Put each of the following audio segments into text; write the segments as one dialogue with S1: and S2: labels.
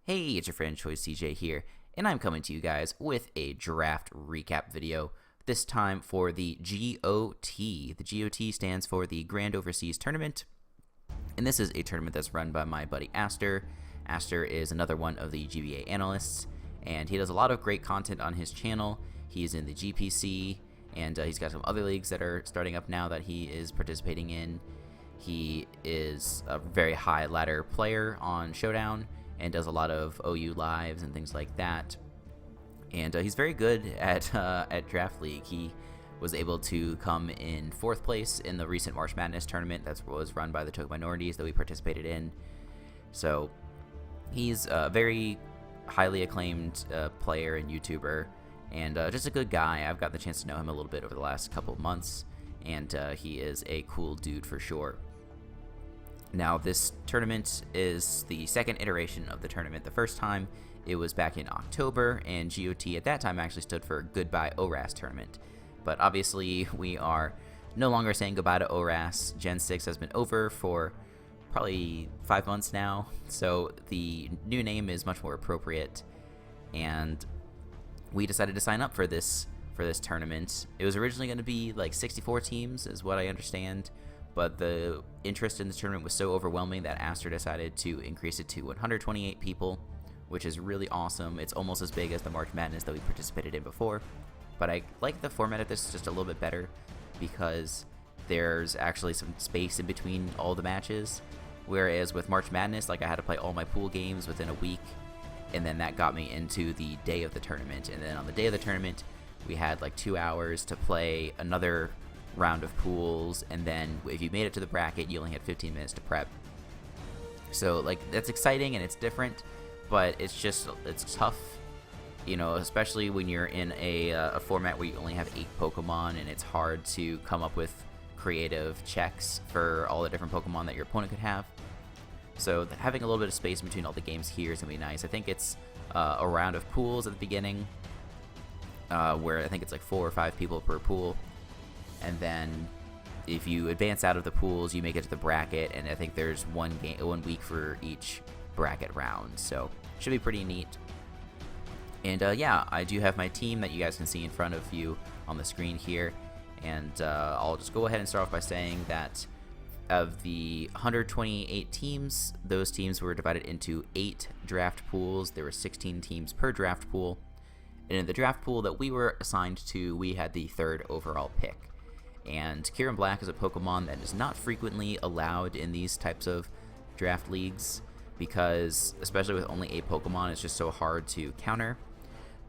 S1: Hey, it's your friend Choice CJ here, and I'm coming to you guys with a draft recap video, this time for the GOT. The GOT stands for the Grand Overseas Tournament, and this is a tournament that's run by my buddy Aster. Aster is another one of the GBA analysts, and he does a lot of great content on his channel. He's in the GPC, and he's got some other leagues that are starting up now that he is participating in. He is a very high ladder player on Showdown, and does a lot of OU lives and things like that. And he's very good at Draft League. He was able to come in 4th place in the recent March Madness tournament that was run by the Token Minorities that we participated in. So he's a very highly acclaimed player and YouTuber, and just a good guy. I've got the chance to know him a little bit over the last couple of months, and he is a cool dude for sure. Now, this tournament is the second iteration of the tournament. The first time, it was back in October, and GOT at that time actually stood for Goodbye ORAS Tournament. But obviously, we are no longer saying goodbye to ORAS. Gen 6 has been over for probably 5 months now, so the new name is much more appropriate, and we decided to sign up for this tournament. It was originally going to be like 64 teams, is what I understand, but the interest in this tournament was so overwhelming that Aster decided to increase it to 128 people, which is really awesome. It's almost as big as the March Madness that we participated in before, but I like the format of this just a little bit better because there's actually some space in between all the matches, whereas with March Madness, like, I had to play all my pool games within a week, and then that got me into the day of the tournament, and then on the day of the tournament, we had like 2 hours to play another round of pools, and then if you made it to the bracket, you only had 15 minutes to prep. So, like, that's exciting and it's different, but it's tough, you know, especially when you're in a format where you only have 8 Pokemon, and it's hard to come up with creative checks for all the different Pokemon that your opponent could have. So having a little bit of space between all the games here is going to be nice. I think it's a round of pools at the beginning, where I think it's like 4 or 5 people per pool. And then if you advance out of the pools, you make it to the bracket, and I think there's one week for each bracket round, so should be pretty neat. And yeah, I do have my team that you guys can see in front of you on the screen here, and I'll just go ahead and start off by saying that of the 128 teams, those teams were divided into 8 draft pools. There were 16 teams per draft pool, and in the draft pool that we were assigned to, we had the 3rd overall pick. And Kyurem-B is a Pokemon that is not frequently allowed in these types of draft leagues because, especially with only 8 Pokemon, it's just so hard to counter.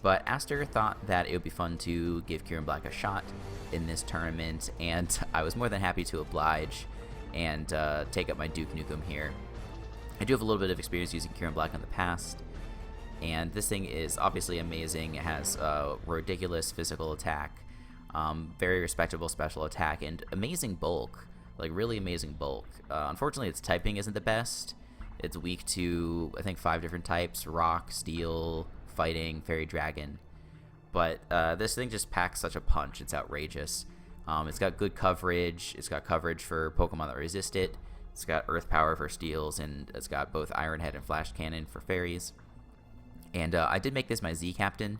S1: But Aster thought that it would be fun to give Kyurem-B a shot in this tournament, and I was more than happy to oblige and take up my Duke Nukem here. I do have a little bit of experience using Kyurem-B in the past, and this thing is obviously amazing. It has ridiculous physical attack, very respectable special attack, and amazing bulk, like really amazing bulk. Unfortunately, its typing isn't the best. It's weak to, I think, 5 different types: rock, steel, fighting, fairy, dragon. But this thing just packs such a punch. It's outrageous. It's got good coverage. It's got coverage for Pokemon that resist it. It's got earth power for steels, and it's got both Iron Head and Flash Cannon for fairies. And I did make this my Z Captain,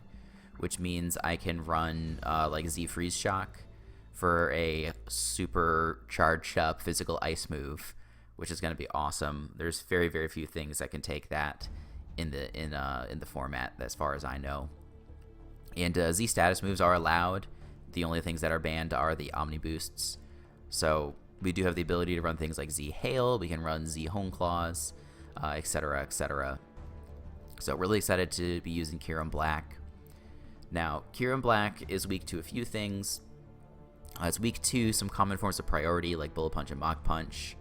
S1: which means I can run like Z Freeze Shock for a super charged up physical ice move, which is going to be awesome. There's very, very few things that can take that in the format, as far as I know. And Z status moves are allowed. The only things that are banned are the Omni Boosts. So we do have the ability to run things like Z Hail. We can run Z Hone Claws, etc., etc. So really excited to be using Kyurem-B. Now, Kyurem-B is weak to a few things. It's weak to some common forms of priority like Bullet Punch and Mach Punch.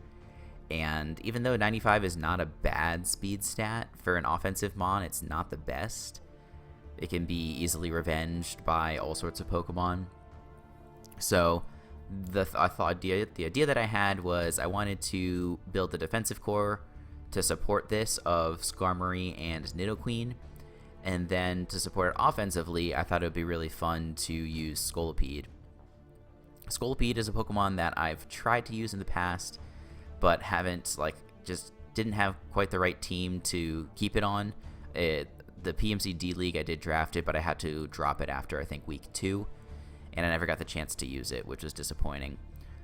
S1: And even though 95 is not a bad speed stat, for an offensive mon, it's not the best. It can be easily revenged by all sorts of Pokemon. So the idea that I had was I wanted to build the defensive core to support this of Skarmory and Nidoqueen. And then to support it offensively, I thought it would be really fun to use Scolipede. Scolipede is a Pokemon that I've tried to use in the past, but haven't, like, just didn't have quite the right team to keep it on. The PMC D League I did draft it, but I had to drop it after I think week 2, and I never got the chance to use it, which was disappointing.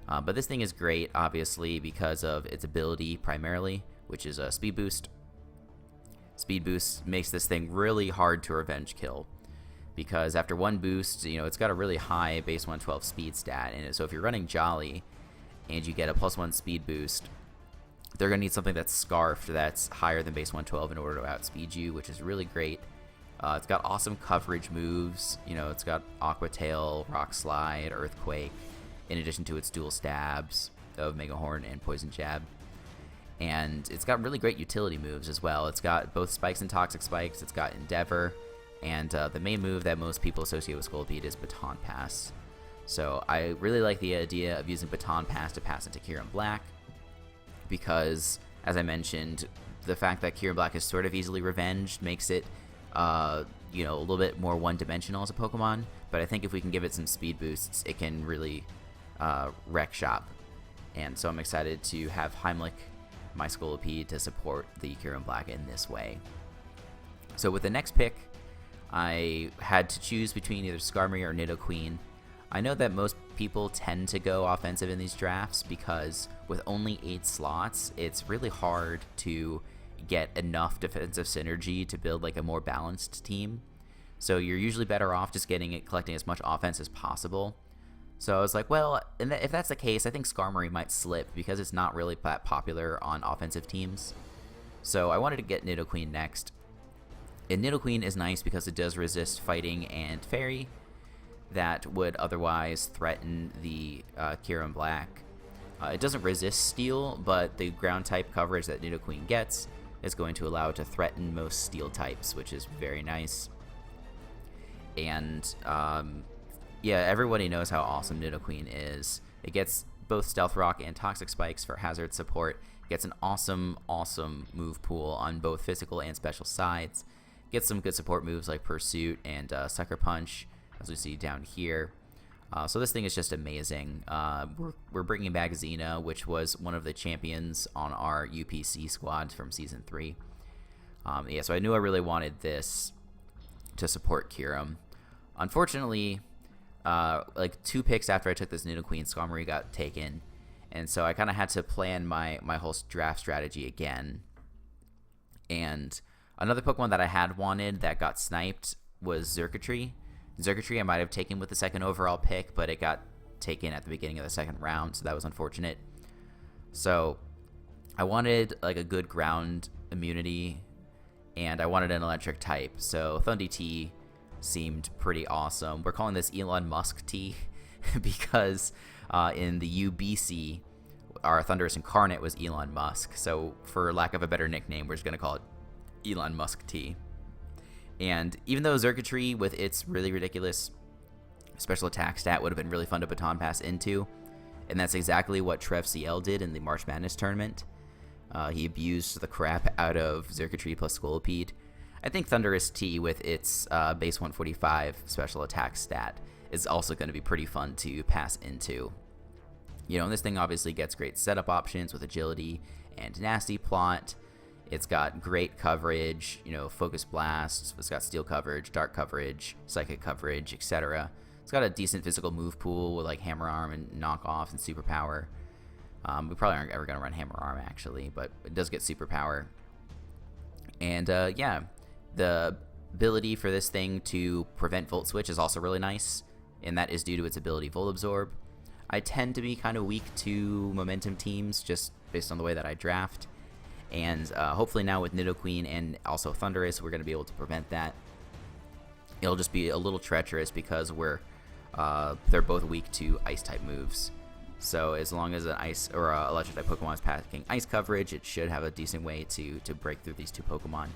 S1: But this thing is great, obviously, because of its ability primarily, which is a speed boost. Speed boost makes this thing really hard to revenge kill, because after one boost, it's got a really high base 112 speed stat, and so if you're running Jolly and you get a +1 speed boost, they're going to need something that's scarfed that's higher than base 112 in order to outspeed you, which is really great. It's got awesome coverage moves. It's got Aqua Tail, Rock Slide, Earthquake, in addition to its dual stabs of Mega Horn and Poison Jab. And it's got really great utility moves as well. It's got both Spikes and Toxic Spikes. It's got Endeavor. And the main move that most people associate with Scolipede is Baton Pass. So I really like the idea of using Baton Pass to pass into Kyurem Black, because, as I mentioned, the fact that Kyurem Black is sort of easily revenged makes it a little bit more one-dimensional as a Pokemon. But I think if we can give it some speed boosts, it can really wreck shop. And so I'm excited to have Heimlich, my Scolipede, to support the Kyurem Black in this way. So with the next pick, I had to choose between either Skarmory or Nidoqueen. I know that most people tend to go offensive in these drafts because with only 8 slots, it's really hard to get enough defensive synergy to build like a more balanced team. So you're usually better off just collecting as much offense as possible. So I was like, well, if that's the case, I think Skarmory might slip because it's not really that popular on offensive teams. So I wanted to get Nidoqueen next. And Nidoqueen is nice because it does resist Fighting and Fairy that would otherwise threaten the Kyurem Black. It doesn't resist Steel, but the ground type coverage that Nidoqueen gets is going to allow it to threaten most Steel types, which is very nice. And yeah, everybody knows how awesome Nidoqueen is. It gets both Stealth Rock and Toxic Spikes for hazard support. It gets an awesome move pool on both physical and special sides. It gets some good support moves like Pursuit and Sucker Punch, as we see down here. So this thing is just amazing. We're bringing back Xena, which was one of the champions on our UPC squad from Season 3. Yeah, so I knew I really wanted this to support Kyurem. Unfortunately, like 2 picks after I took this Nidoqueen, Skarmory got taken, and so I kind of had to plan my whole draft strategy again. And another Pokemon that I had wanted that got sniped was Xurkitree. Xurkitree I might have taken with the 2nd overall pick, but it got taken at the beginning of the 2nd round, so that was unfortunate. So I wanted like a good ground immunity, and I wanted an electric type, so Thunder T seemed pretty awesome. We're calling this Elon Musk T because in the UBC, our Thundurus Incarnate was Elon Musk, so for lack of a better nickname, we're just going to call it Elon Musk T. And even though Xurkitree, with its really ridiculous special attack stat, would have been really fun to Baton Pass into, and that's exactly what Trev CL did in the March Madness tournament. He abused the crap out of Xurkitree plus Scolipede. I think Thundurus T, with its base 145 special attack stat, is also going to be pretty fun to pass into. And this thing obviously gets great setup options with agility and nasty plot. It's got great coverage, Focus Blast. It's got Steel coverage, Dark coverage, Psychic coverage, etc. It's got a decent physical move pool with like Hammer Arm and Knockoff and Superpower. We probably aren't ever going to run Hammer Arm actually, but it does get Superpower. And yeah, the ability for this thing to prevent Volt Switch is also really nice, and that is due to its ability Volt Absorb. I tend to be kind of weak to momentum teams just based on the way that I draft. And hopefully now with Nidoqueen and also Thundurus, we're going to be able to prevent that. It'll just be a little treacherous because they're both weak to Ice-type moves. So as long as an Ice or Electric-type Pokemon is packing Ice coverage, it should have a decent way to break through these 2 Pokemon.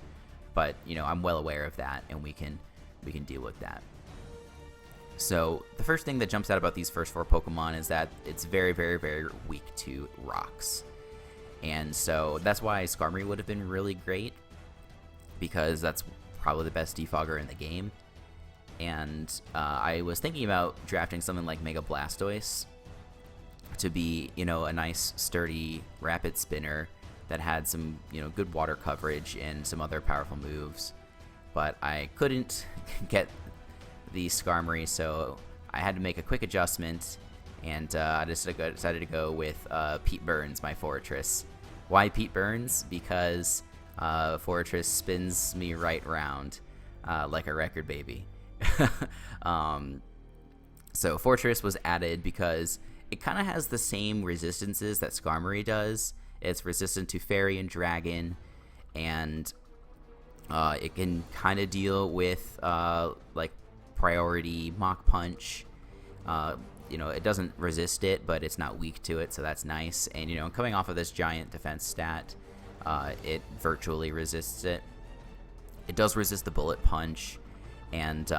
S1: But I'm well aware of that, and we can deal with that. So the first thing that jumps out about these first 4 Pokemon is that it's very, very, very weak to rocks. And so that's why Skarmory would have been really great, because that's probably the best defogger in the game. And I was thinking about drafting something like Mega Blastoise to be, a nice, sturdy, rapid spinner that had some, good water coverage and some other powerful moves. But I couldn't get the Skarmory, so I had to make a quick adjustment, and I just decided to go with Pete Burns, my Fortress. Why Pete Burns? Because Fortress spins me right round like a record baby. So Fortress was added because it kind of has the same resistances that Skarmory does. It's resistant to Fairy and Dragon, and it can kind of deal with like priority Mach Punch. It doesn't resist it, but it's not weak to it, so that's nice. And coming off of this giant defense stat, it virtually resists it. It does resist the Bullet Punch, and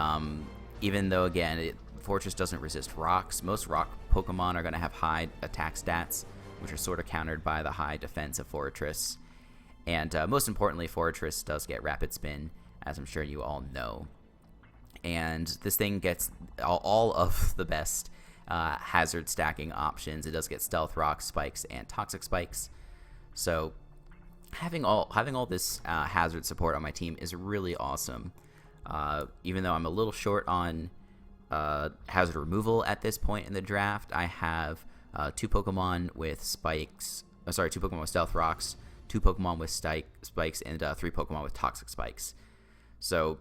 S1: even though again Fortress doesn't resist rocks, most rock Pokemon are going to have high attack stats, which are sort of countered by the high defense of Fortress. And most importantly, Fortress does get Rapid Spin, as I'm sure you all know. And this thing gets all of the best hazard stacking options. It does get Stealth Rock, Spikes, and Toxic Spikes. So having all this hazard support on my team is really awesome. Even though I'm a little short on hazard removal at this point in the draft, I have 2 Pokemon with Spikes. 2 Pokemon with Stealth Rocks, 2 Pokemon with Spikes, and 3 Pokemon with Toxic Spikes. So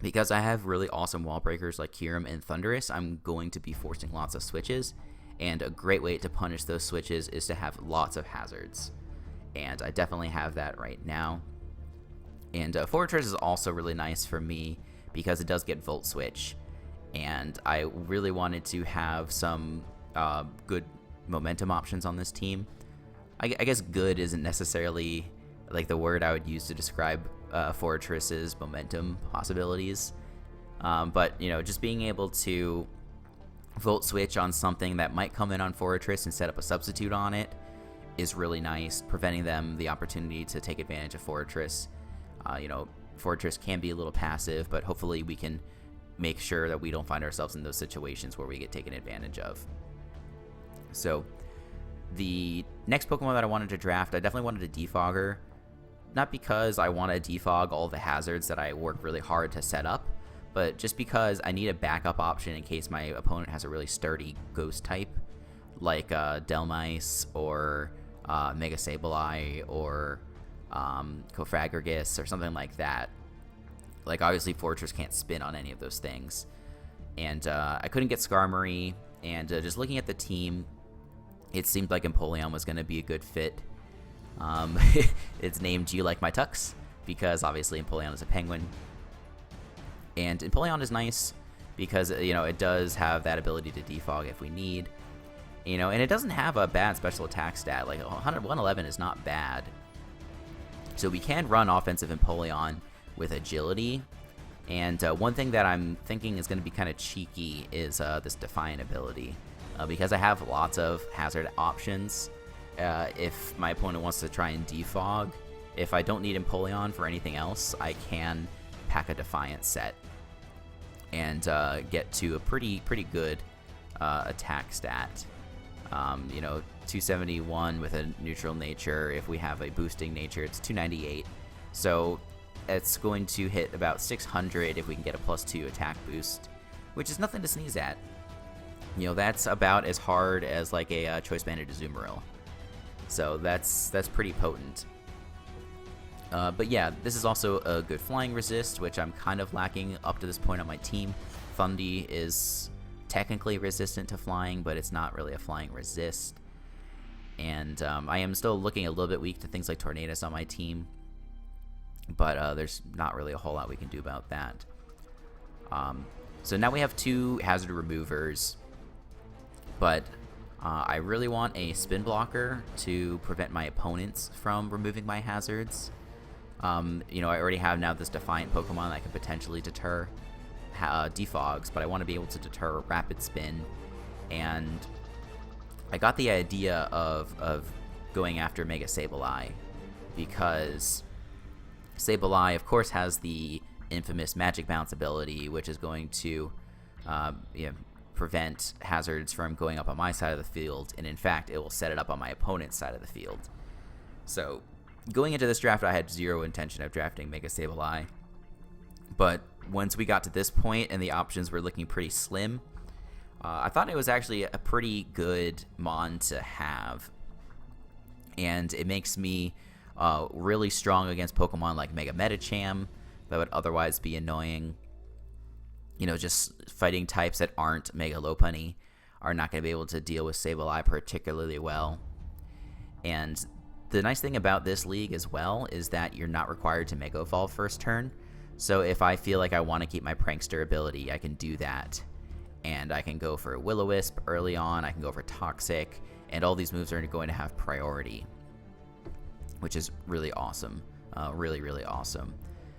S1: because I have really awesome wall breakers like Kyurem and Thundurus, I'm going to be forcing lots of switches, and a great way to punish those switches is to have lots of hazards. And I definitely have that right now. And Fortress is also really nice for me because it does get Volt Switch, and I really wanted to have some good momentum options on this team. I guess good isn't necessarily like the word I would use to describe Fortress's momentum possibilities, but just being able to Volt Switch on something that might come in on Fortress and set up a substitute on it is really nice, preventing them the opportunity to take advantage of Fortress. Fortress can be a little passive, but hopefully we can make sure that we don't find ourselves in those situations where we get taken advantage of. So the next Pokemon that I wanted to draft, I definitely wanted a Defogger. Not because I want to defog all the hazards that I work really hard to set up, but just because I need a backup option in case my opponent has a really sturdy ghost type, like Delmice or Mega Sableye or Cofragrigus or something like that. Like, obviously Fortress can't spin on any of those things. And I couldn't get Skarmory, and just looking at the team, it seemed like Empoleon was going to be a good fit. It's named Do You Like My Tux? Because obviously Empoleon is a penguin. And Empoleon is nice because, it does have that ability to defog if we need. And it doesn't have a bad special attack stat. Like, 111 is not bad. So we can run offensive Empoleon with agility. And one thing that I'm thinking is going to be kind of cheeky is this Defiant ability. Because I have lots of hazard options, if my opponent wants to try and defog, if I don't need Empoleon for anything else, I can pack a Defiant set and get to a pretty good attack stat. 271 with a neutral nature. If we have a boosting nature, it's 298. So it's going to hit about 600 if we can get a +2 attack boost, which is nothing to sneeze at. That's about as hard as like a Choice Banded Azumarill. So that's pretty potent. But yeah, this is also a good flying resist, which I'm kind of lacking up to this point on my team. Thundy is technically resistant to flying, but it's not really a flying resist. And I am still looking a little bit weak to things like Tornadus on my team, but there's not really a whole lot we can do about that. So now we have 2 hazard removers, but I really want a spin blocker to prevent my opponents from removing my hazards. I already have now this Defiant Pokemon that could potentially deter defogs, but I want to be able to deter Rapid Spin. And I got the idea of going after Mega Sableye because Sableye, of course, has the infamous Magic Bounce ability, which is going to prevent hazards from going up on my side of the field, and in fact, it will set it up on my opponent's side of the field. So going into this draft, I had zero intention of drafting Mega Sableye. But once we got to this point and the options were looking pretty slim, I thought it was actually a pretty good mon to have. And it makes me really strong against Pokemon like Mega Medicham that would otherwise be annoying. You know, just fighting types that aren't Mega Lopunny are not going to be able to deal with Sableye particularly well. And the nice thing about this league as well is that you're not required to Mega Evolve first turn. So if I feel like I want to keep my Prankster ability, I can do that. And I can go for Will-O-Wisp early on, I can go for Toxic, and all these moves are going to have priority, which is really awesome. Really, really awesome.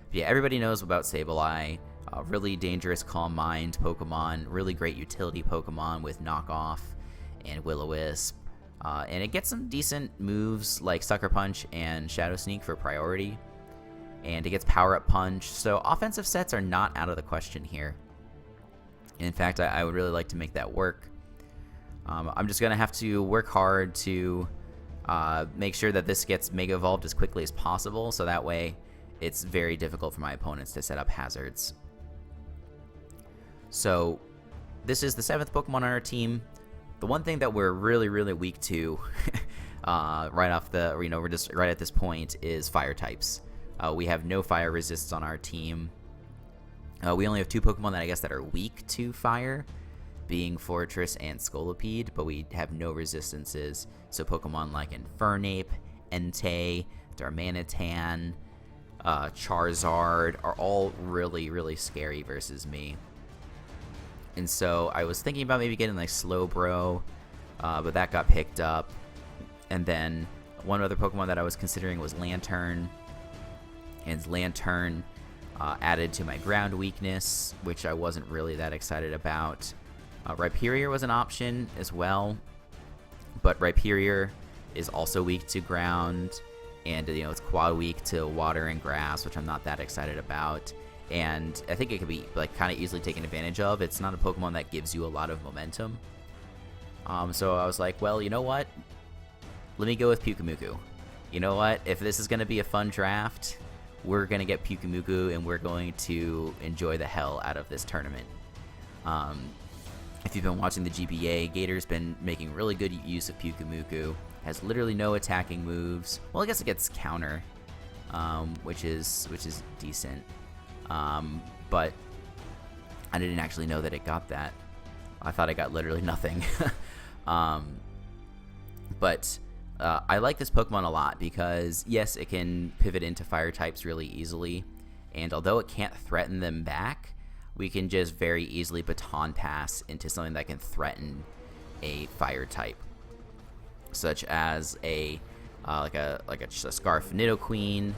S1: But yeah, everybody knows about Sableye. Really dangerous Calm Mind Pokemon, really great utility Pokemon with Knockoff and Will-O-Wisp. And it gets some decent moves like Sucker Punch and Shadow Sneak for priority. And it gets Power Up Punch, so offensive sets are not out of the question here. In fact, I would really like to make that work. I'm just going to have to work hard to make sure that this gets Mega Evolved as quickly as possible, so that way it's very difficult for my opponents to set up hazards. So this is the 7th Pokemon on our team. The one thing that we're really, really weak to right off the, we're just right at this point is fire types. We have no fire resists on our team. We only have 2 Pokemon that I guess that are weak to fire, being Fortress and Scolipede, but we have no resistances. So Pokemon like Infernape, Entei, Darmanitan, Charizard are all really, really scary versus me. And so I was thinking about maybe getting like Slowbro, but that got picked up. And then one other Pokemon that I was considering was Lantern. And Lantern added to my ground weakness, which I wasn't really that excited about. Rhyperior was an option as well, but Rhyperior is also weak to ground, and it's quad weak to water and grass, which I'm not that excited about. And I think it could be like kind of easily taken advantage of. It's not a Pokemon that gives you a lot of momentum. So I was like, well, you know what? Let me go with Pyukumuku. You know what? If this is going to be a fun draft, we're going to get Pyukumuku, and we're going to enjoy the hell out of this tournament. If you've been watching the GBA, Gator's been making really good use of Pyukumuku. Has literally no attacking moves. Well, I guess it gets counter, which is decent. But I didn't actually know that it got that. I thought it got literally nothing. But I like this Pokemon a lot because, yes, it can pivot into fire types really easily. And although it can't threaten them back, we can just very easily baton pass into something that can threaten a fire type, such as a Scarf Nidoqueen,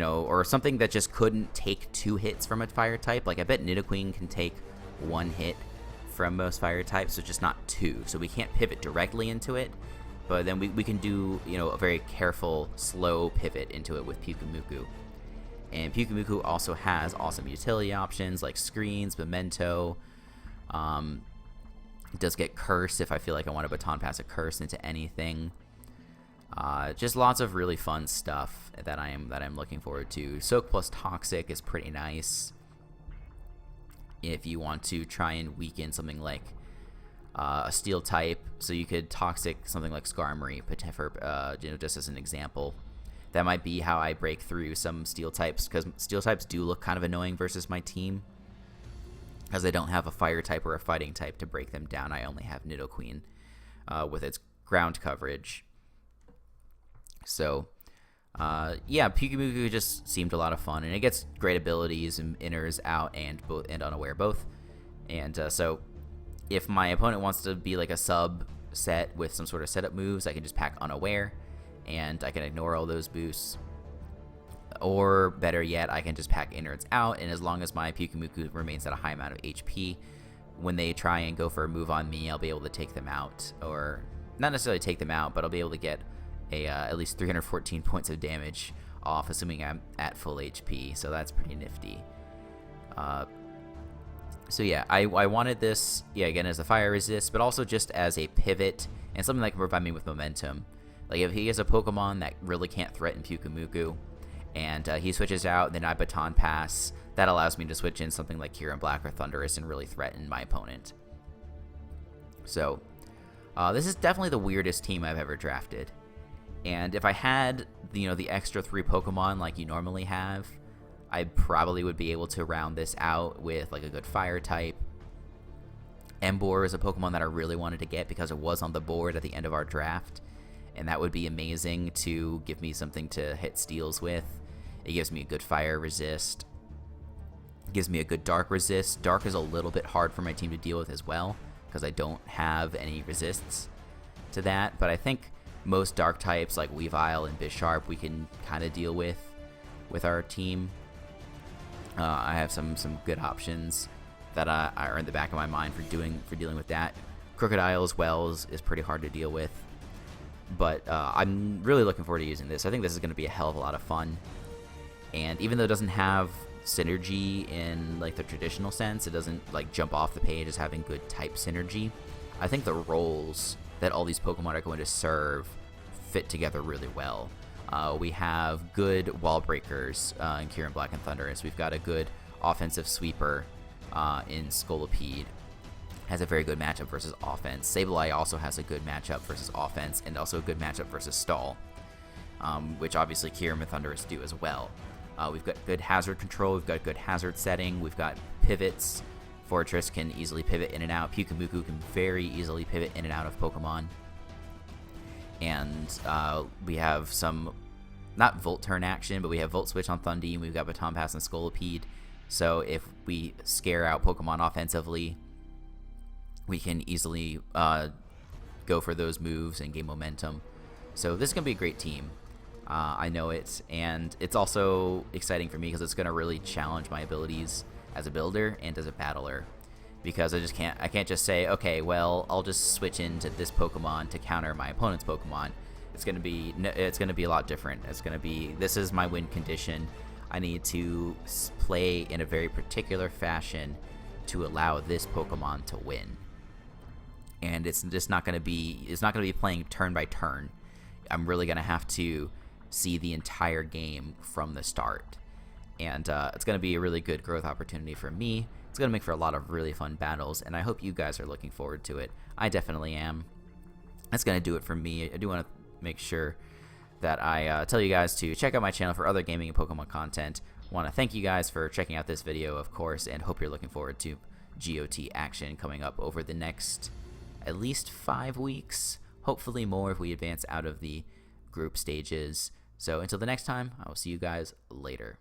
S1: or something that just couldn't take 2 hits from a fire type. Like I bet Nidoqueen can take 1 hit from most fire types, so just not 2. So we can't pivot directly into it, but then we can do a very careful, slow pivot into it with Pyukumuku. And Pyukumuku also has awesome utility options like Screens, Memento. It does get Curse if I feel like I want to baton pass a Curse into anything. Just lots of really fun stuff that I'm looking forward to. Soak plus Toxic is pretty nice if you want to try and weaken something like a Steel type. So you could Toxic something like Skarmory, just as an example. That might be how I break through some Steel types, because Steel types do look kind of annoying versus my team, because I don't have a Fire type or a Fighting type to break them down. I only have Nidoqueen with its ground coverage. So, yeah, Pyukumuku just seemed a lot of fun, and it gets great abilities and inners, out, and unaware both. And so, if my opponent wants to be like a sub set with some sort of setup moves, I can just pack unaware, and I can ignore all those boosts. Or better yet, I can just pack innards out, and as long as my Pyukumuku remains at a high amount of HP, when they try and go for a move on me, I'll be able to take them out. Or not necessarily take them out, but I'll be able to get at least 314 points of damage off, assuming I'm at full HP, so that's pretty nifty. So yeah, I wanted this, again, as a fire resist, but also just as a pivot, and something that can provide me with momentum. Like, if he has a Pokemon that really can't threaten Pyukumuku, and he switches out, then I Baton Pass, that allows me to switch in something like Kyurem Black or Thundurus and really threaten my opponent. So, this is definitely the weirdest team I've ever drafted. And if I had, the extra 3 Pokemon like you normally have, I probably would be able to round this out with like a good fire type. Emboar is a Pokemon that I really wanted to get because it was on the board at the end of our draft, and that would be amazing to give me something to hit steals with. It gives me a good fire resist. It gives me a good dark resist. Dark is a little bit hard for my team to deal with as well because I don't have any resists to that, but I think most dark types like Weavile and Bisharp we can kind of deal with our team. I have some good options that are in the back of my mind for dealing with that. Crocodile as well is pretty hard to deal with, but I'm really looking forward to using this. I think this is going to be a hell of a lot of fun, and even though it doesn't have synergy in like the traditional sense, it doesn't like jump off the page as having good type synergy. I think the roles that all these Pokemon are going to serve fit together really well. We have good wall breakers in Kyurem Black and Thundurus. We've got a good offensive sweeper in Scolipede. Has a very good matchup versus offense. Sableye also has a good matchup versus offense and also a good matchup versus stall, which obviously Kyurem and Thundurus do as well. We've got good hazard control. We've got good hazard setting. We've got pivots. Fortress can easily pivot in and out. Pyukumuku can very easily pivot in and out of Pokemon. And we have some, not Volt Turn action, but we have Volt Switch on Thundee. We've got Baton Pass and Scolipede. So if we scare out Pokemon offensively, we can easily go for those moves and gain momentum. So this is going to be a great team. I know it, and it's also exciting for me because it's going to really challenge my abilities as a builder and as a battler, because I can't just say, okay, well, I'll just switch into this Pokemon to counter my opponent's Pokemon. It's going to be a lot different. It's going to be, this is my win condition. I need to play in a very particular fashion to allow this Pokemon to win. And it's just not going to be playing turn by turn. I'm really going to have to see the entire game from the start. And it's going to be a really good growth opportunity for me. It's going to make for a lot of really fun battles, and I hope you guys are looking forward to it. I definitely am. That's going to do it for me. I do want to make sure that I tell you guys to check out my channel for other gaming and Pokemon content. Want to thank you guys for checking out this video, of course, and hope you're looking forward to GOT action coming up over the next at least 5 weeks, hopefully more if we advance out of the group stages. So until the next time, I will see you guys later.